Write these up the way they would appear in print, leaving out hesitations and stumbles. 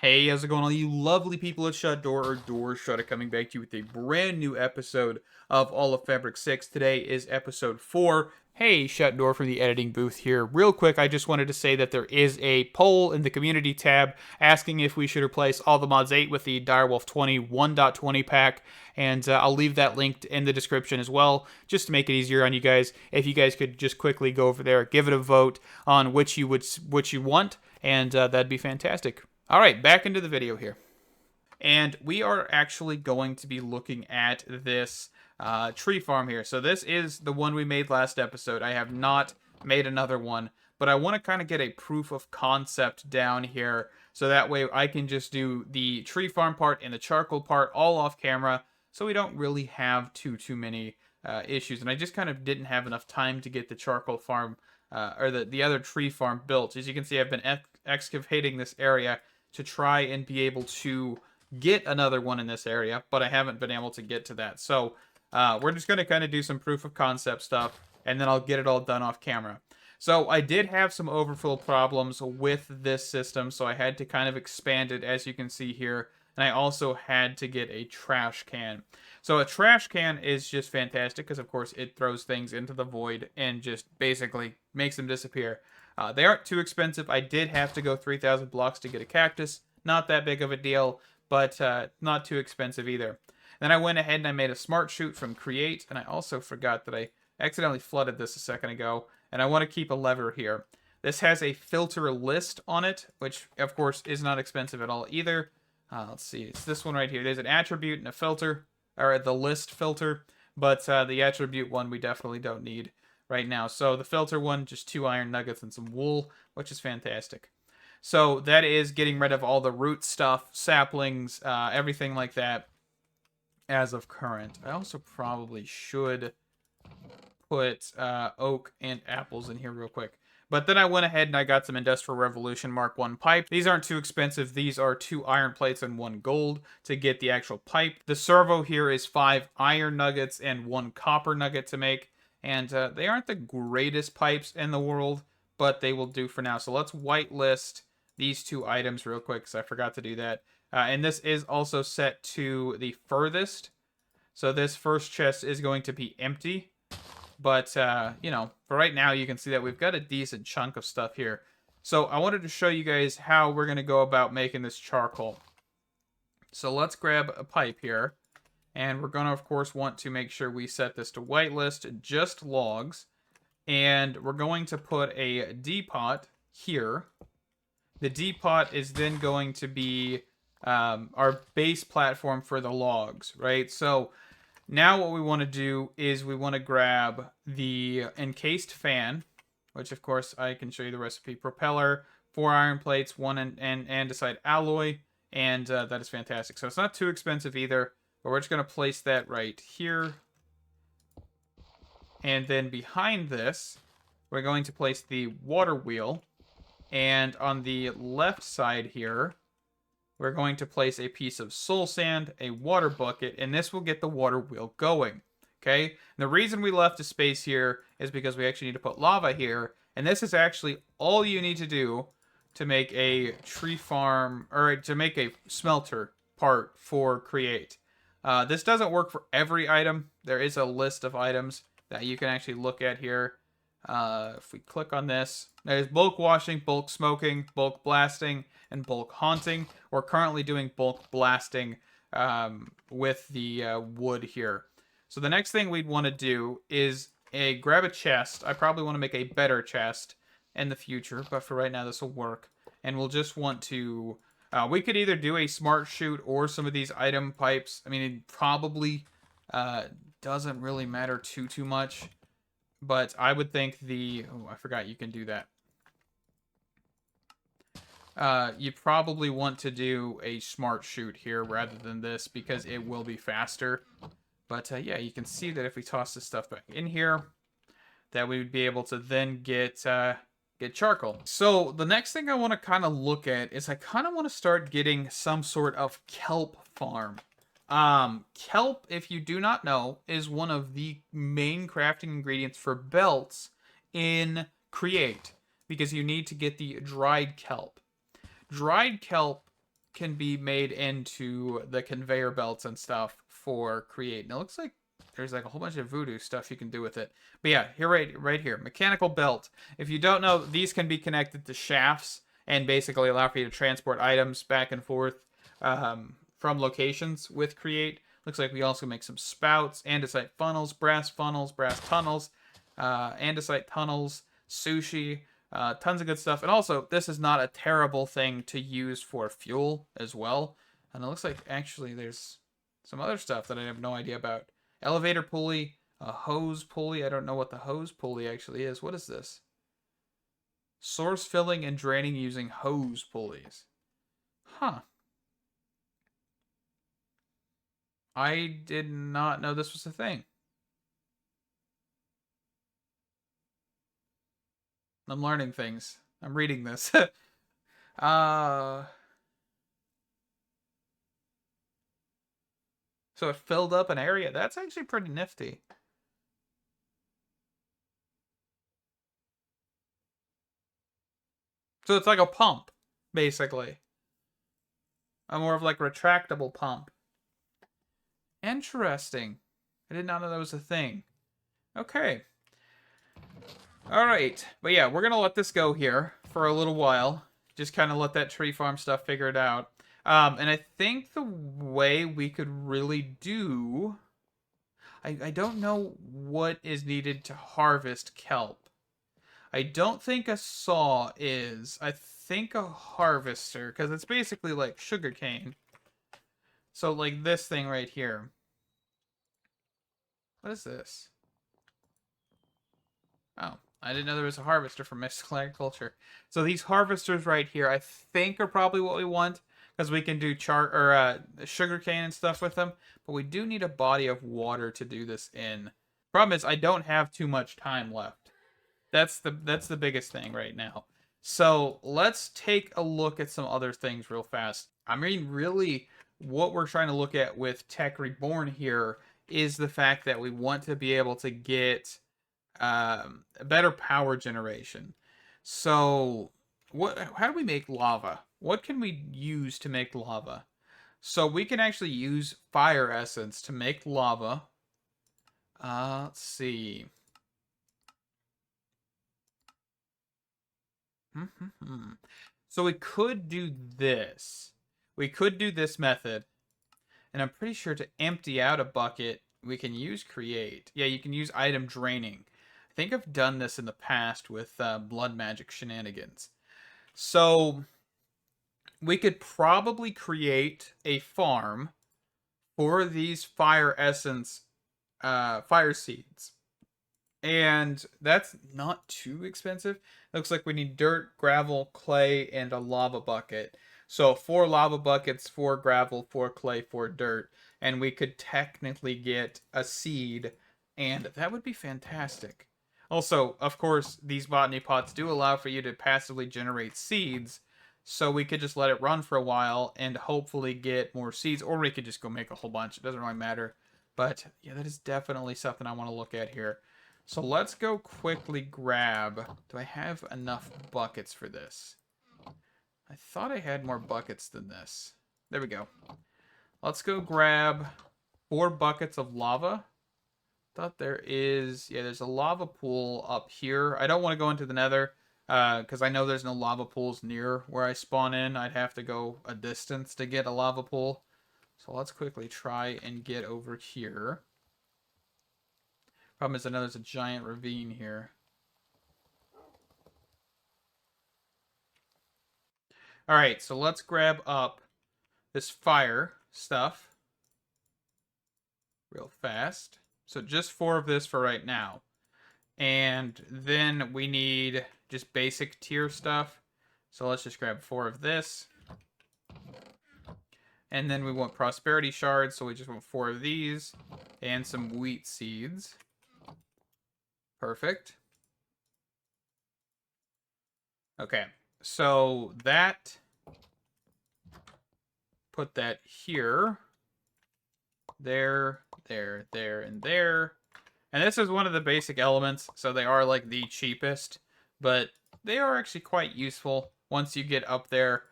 Hey, how's it going, all you lovely people at Shut Door or Doorshutter, coming back to you with a brand new episode of All of Fabric 6. Today is episode 4. Hey, Shut Door from the editing booth here. Real quick, I just wanted to say that there is a poll in the community tab asking if we should replace all the mods 8 with the Direwolf 20 1.20 pack, and I'll leave that linked in the description as well, just to make it easier on you guys. If you guys could just quickly go over there, give it a vote on which you want, and that'd be fantastic. All right, back into the video here. And we are actually going to be looking at this tree farm here. So this is the one we made last episode. I have not made another one, but I want to kind of get a proof of concept down here. So that way I can just do the tree farm part and the charcoal part all off camera. So we don't really have too many issues. And I just kind of didn't have enough time to get the charcoal farm or the other tree farm built. As you can see, I've been excavating this area to try and be able to get another one in this area, but I haven't been able to get to that. So we're just going to kind of do some proof of concept stuff, and then I'll get it all done off camera. So I did have some overfill problems with this system, so I had to kind of expand it, as you can see here, and I also had to get a trash can. So a trash can is just fantastic because, of course, it throws things into the void and just basically makes them disappear. They aren't too expensive. I did have to go 3,000 blocks to get a cactus. Not that big of a deal, but not too expensive either. Then I went ahead and I made a smart chute from Create, and I also forgot that I accidentally flooded this a second ago, and I want to keep a lever here. This has a filter list on it, which of course is not expensive at all either. Let's see, it's this one right here. There's an attribute and a filter, or the list filter, but the attribute one we definitely don't need right now. So the filter one, just 2 iron nuggets and some wool, which is fantastic. So that is getting rid of all the root stuff, saplings, everything like that as of current. I also probably should put oak and apples in here real quick. But then I went ahead and I got some Industrial Revolution Mark 1 pipe. These aren't too expensive. These are 2 iron plates and 1 gold to get the actual pipe. The servo here is 5 iron nuggets and 1 copper nugget to make. And they aren't the greatest pipes in the world, but they will do for now. So let's whitelist these 2 items real quick, because I forgot to do that. And this is also set to the furthest. So this first chest is going to be empty. But, you know, for right now, you can see that we've got a decent chunk of stuff here. So I wanted to show you guys how we're going to go about making this charcoal. So let's grab a pipe here. And we're going to, of course, want to make sure we set this to whitelist, just logs. And we're going to put a depot here. The depot is then going to be our base platform for the logs, right? So now what we want to do is we want to grab the encased fan, which, of course, I can show you the recipe. Propeller, 4 iron plates, 1 andesite alloy, and that is fantastic. So it's not too expensive either. But we're just going to place that right here. And then behind this, we're going to place the water wheel. And on the left side here, we're going to place a piece of soul sand, a water bucket, and this will get the water wheel going. Okay? And the reason we left a space here is because we actually need to put lava here. And this is actually all you need to do to make a tree farm, or to make a smelter part for Create. This doesn't work for every item. There is a list of items that you can actually look at here. If we click on this, there's bulk washing, bulk smoking, bulk blasting, and bulk haunting. We're currently doing bulk blasting with the wood here. So the next thing we'd want to do is grab a chest. I probably want to make a better chest in the future, but for right now this will work. And we'll just want to... we could either do a smart chute or some of these item pipes. I mean, it probably doesn't really matter too much. But I would think the... Oh, I forgot you can do that. You probably want to do a smart chute here rather than this, because it will be faster. But yeah, you can see that if we toss this stuff back in here, that we would be able to then get charcoal. So the next thing I want to kind of look at is I kind of want to start getting some sort of kelp farm. Kelp, if you do not know, is one of the main crafting ingredients for belts in Create, because you need to get the dried kelp. Dried kelp can be made into the conveyor belts and stuff for create. And it looks like there's like a whole bunch of voodoo stuff you can do with it. But yeah, here right here, mechanical belt. If you don't know, these can be connected to shafts and basically allow for you to transport items back and forth from locations with create. Looks like we also make some spouts, andesite funnels, brass tunnels, andesite tunnels, sushi, tons of good stuff. And also, this is not a terrible thing to use for fuel as well. And it looks like actually there's some other stuff that I have no idea about. Elevator pulley, a hose pulley. I don't know what the hose pulley actually is. What is this? Source filling and draining using hose pulleys. Huh. I did not know this was a thing. I'm learning things. I'm reading this. So it filled up an area. That's actually pretty nifty. So it's like a pump, basically. A more of like retractable pump. Interesting. I did not know that was a thing. Okay. Alright. But yeah, we're going to let this go here for a little while. Just kind of let that tree farm stuff figure it out. And I think the way we could really do... I don't know what is needed to harvest kelp. I don't think a saw is. I think a harvester, because it's basically like sugarcane. So like this thing right here. What is this? Oh, I didn't know there was a harvester for mystical agriculture. So these harvesters right here, I think are probably what we want, because we can do sugarcane and stuff with them. But we do need a body of water to do this in. Problem is, I don't have too much time left. That's the biggest thing right now. So let's take a look at some other things real fast. I mean, really, what we're trying to look at with Tech Reborn here is the fact that we want to be able to get a better power generation. So how do we make lava? What can we use to make lava? So we can actually use fire essence to make lava. Let's see. So we could do this. We could do this method. And I'm pretty sure to empty out a bucket, we can use create. Yeah, you can use item draining. I think I've done this in the past with blood magic shenanigans. So we could probably create a farm for these fire essence fire seeds. And that's not too expensive. Looks like we need dirt, gravel, clay, and a lava bucket. So 4 lava buckets, 4 gravel, 4 clay, 4 dirt. And we could technically get a seed. And that would be fantastic. Also, of course, these botany pots do allow for you to passively generate seeds. So we could just let it run for a while and hopefully get more seeds. Or we could just go make a whole bunch. It doesn't really matter. But yeah, that is definitely something I want to look at here. So let's go quickly grab... Do I have enough buckets for this? I thought I had more buckets than this. There we go. Let's go grab 4 buckets of lava. Thought there is... Yeah, there's a lava pool up here. I don't want to go into the nether, because I know there's no lava pools near where I spawn in. I'd have to go a distance to get a lava pool. So let's quickly try and get over here. Problem is, I know there's a giant ravine here. Alright, so let's grab up this fire stuff real fast. So just 4 of this for right now. And then we need just basic tier stuff. So let's just grab 4 of this. And then we want prosperity shards, so we just want 4 of these. And some wheat seeds. Perfect. Okay, so that, put that here, there, and there. And this is one of the basic elements, so they are like the cheapest, but they are actually quite useful once you get up there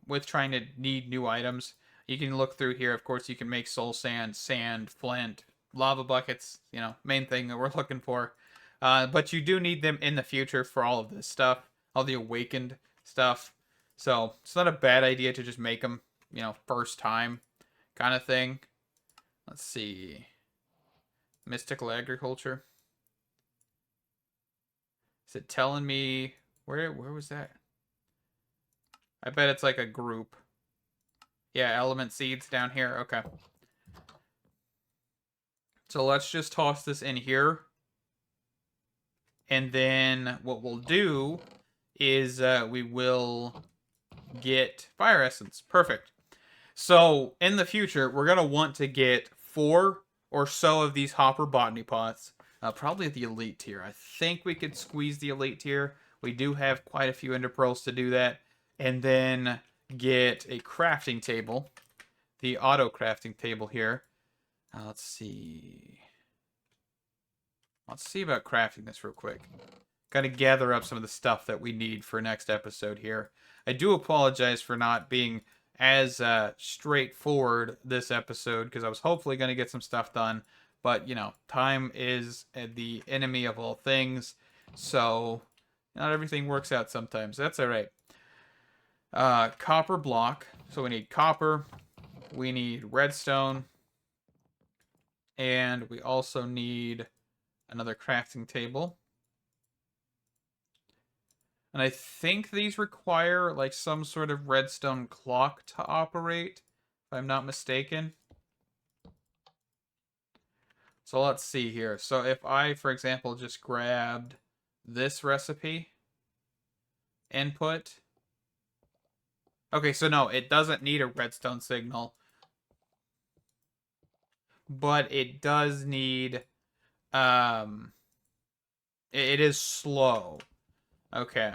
with trying to need new items. You can look through here. Of course, you can make soul sand, sand, flint, lava buckets. You know, main thing that we're looking for. But you do need them in the future for all of this stuff, all the awakened stuff. So it's not a bad idea to just make them, you know, first time kind of thing. Let's see. Mystical agriculture. Is it telling me where was that? I bet it's like a group. Yeah, element seeds down here. Okay. So let's just toss this in here. And then what we'll do is we will get fire essence. Perfect. So in the future, we're going to want to get 4 or so of these hopper botany pots. Probably at the elite tier. I think we could squeeze the elite tier. We do have quite a few ender pearls to do that. And then get a crafting table. The auto crafting table here. Let's see. Let's see about crafting this real quick. Got to gather up some of the stuff that we need for next episode here. I do apologize for not being as straightforward this episode, because I was hopefully going to get some stuff done. But, you know, time is the enemy of all things. So, not everything works out sometimes. That's all right. Copper block. So we need copper. We need redstone. And we also need another crafting table. And I think these require like some sort of redstone clock to operate, if I'm not mistaken. So let's see here. So if I, for example, just grabbed this recipe input. Okay, so no, it doesn't need a redstone signal. But it does need, it is slow. Okay.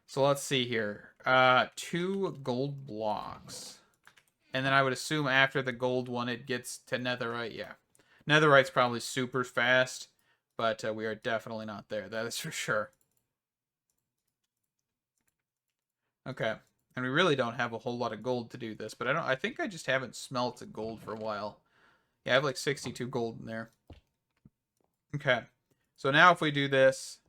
So let's see here. 2 gold blocks. And then I would assume after the gold one, it gets to netherite. Yeah. Netherite's probably super fast, but we are definitely not there. That is for sure. Okay. And we really don't have a whole lot of gold to do this, but I think I just haven't smelted gold for a while. Yeah, I have like 62 gold in there. Okay. So now if we do this...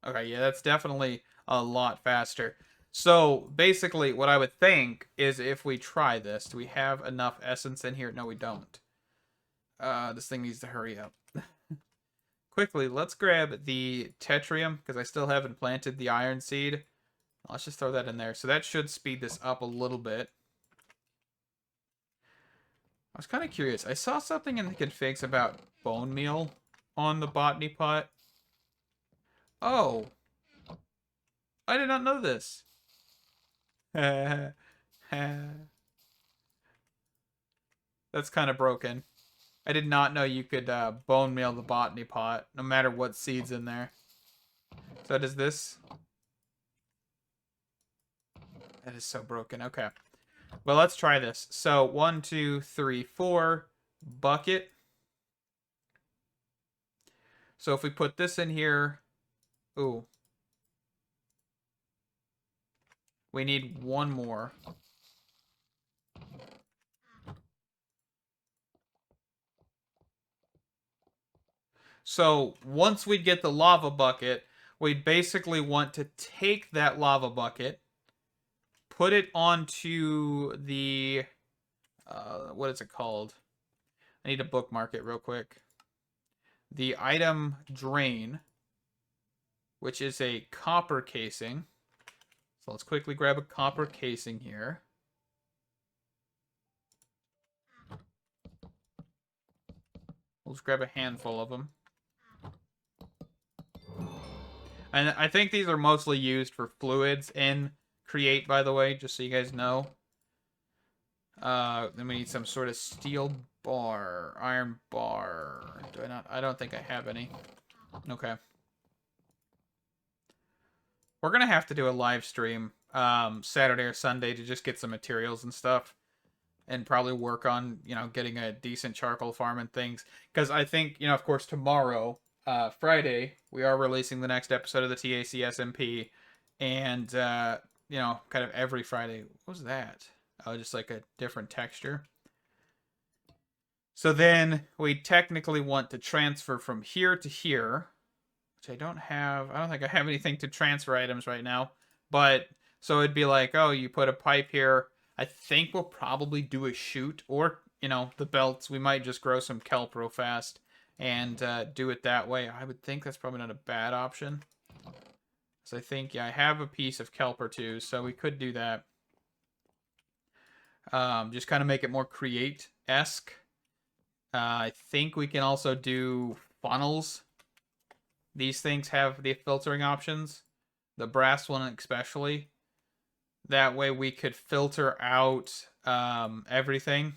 Okay, yeah, that's definitely a lot faster. So basically what I would think is if we try this, do we have enough essence in here? No, we don't. This thing needs to hurry up. Quickly, let's grab the tetrium, because I still haven't planted the iron seed. Let's just throw that in there. So that should speed this up a little bit. I was kind of curious. I saw something in the configs about bone meal on the botany pot. Oh. I did not know this. That's kind of broken. I did not know you could bone meal the botany pot, no matter what seed's in there. So does this... That is so broken. Okay. Well, let's try this. So 1, 2, 3, 4. Bucket. So if we put this in here... Ooh. We need 1 more. So once we get the lava bucket, we'd basically want to take that lava bucket, put it onto the... what is it called? I need to bookmark it real quick. The item drain, which is a copper casing. So let's quickly grab a copper casing here. We'll just grab a handful of them. And I think these are mostly used for fluids in Create, by the way, just so you guys know. Then we need some sort of steel bar, iron bar. Do I not? I don't think I have any. Okay. We're going to have to do a live stream Saturday or Sunday to just get some materials and stuff. And probably work on, you know, getting a decent charcoal farm and things. Because I think, you know, of course, tomorrow Friday, we are releasing the next episode of the TAC SMP, and kind of every Friday. What was that? Oh, just like a different texture. So then we technically want to transfer from here to here, which I don't have. I don't think I have anything to transfer items right now. But so it'd be like, oh, you put a pipe here. I think we'll probably do a chute, or the belts. We might just grow some kelp real fast and do it that way. I would think that's probably not a bad option. So I think, yeah, I have a piece of kelp or two, so we could do that. Just kind of make it more create-esque. I think we can also do funnels. These things have the filtering options. The brass one especially. That way we could filter out everything.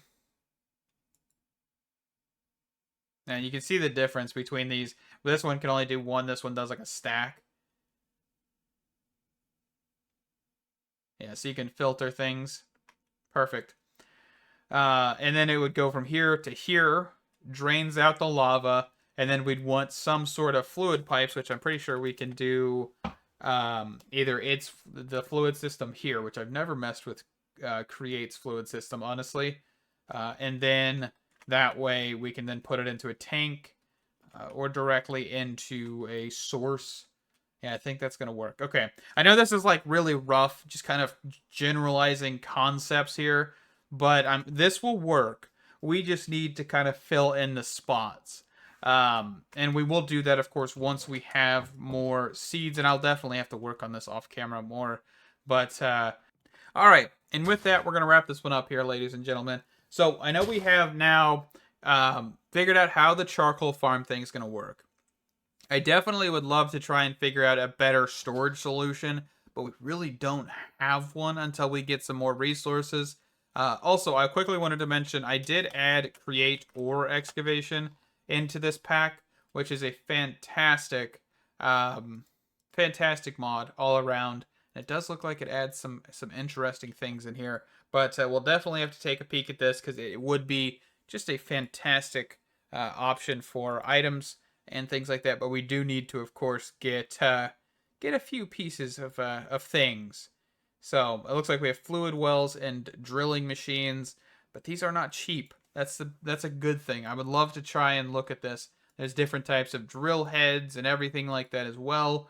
And you can see the difference between these. This one can only do one. This one does like a stack. Yeah, so you can filter things. Perfect. And then it would go from here to here, drains out the lava, and then we'd want some sort of fluid pipes, which I'm pretty sure we can do. Either it's the fluid system here, which I've never messed with creates fluid system, honestly. And then that way we can then put it into a tank or directly into a source. Yeah, I think that's going to work. Okay. I know this is like really rough, just kind of generalizing concepts here, but this will work. We just need to kind of fill in the spots. And we will do that, of course, once we have more seeds, and I'll definitely have to work on this off camera more. But, all right. And with that, we're going to wrap this one up here, ladies and gentlemen. So I know we have now figured out how the charcoal farm thing is going to work. I definitely would love to try and figure out a better storage solution, but we really don't have one until we get some more resources. Also, I quickly wanted to mention I did add create ore excavation into this pack, which is a fantastic mod all around. It does look like it adds some interesting things in here, but we'll definitely have to take a peek at this because it would be just a fantastic option for items and things like that. But we do need to, of course, get a few pieces of things. So it looks like we have fluid wells and drilling machines, but these are not cheap. That's a good thing. I would love to try and look at this. There's different types of drill heads and everything like that as well.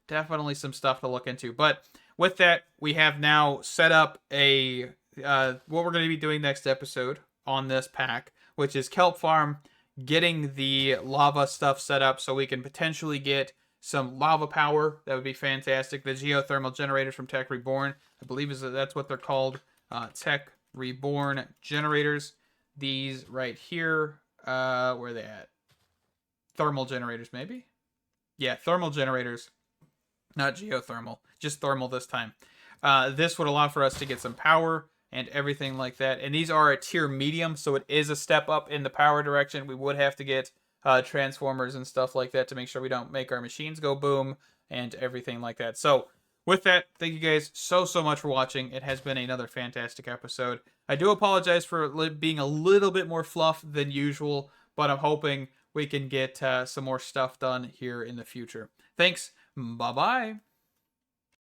Definitely some stuff to look into. But with that, we have now set up what we're going to be doing next episode on this pack, which is Kelp Farm, getting the lava stuff set up so we can potentially get some lava power. That would be fantastic. The geothermal generators from Tech Reborn, I believe that's what they're called. Tech Reborn generators. These right here, where are they at? Thermal generators, maybe? Yeah, thermal generators. Not geothermal, just thermal this time. This would allow for us to get some power and everything like that. And these are a tier medium, so it is a step up in the power direction. We would have to get transformers and stuff like that to make sure we don't make our machines go boom and everything like that. So with that, thank you guys so much for watching. It has been another fantastic episode. I do apologize for being a little bit more fluff than usual, but I'm hoping we can get some more stuff done here in the future. Thanks. Bye-bye.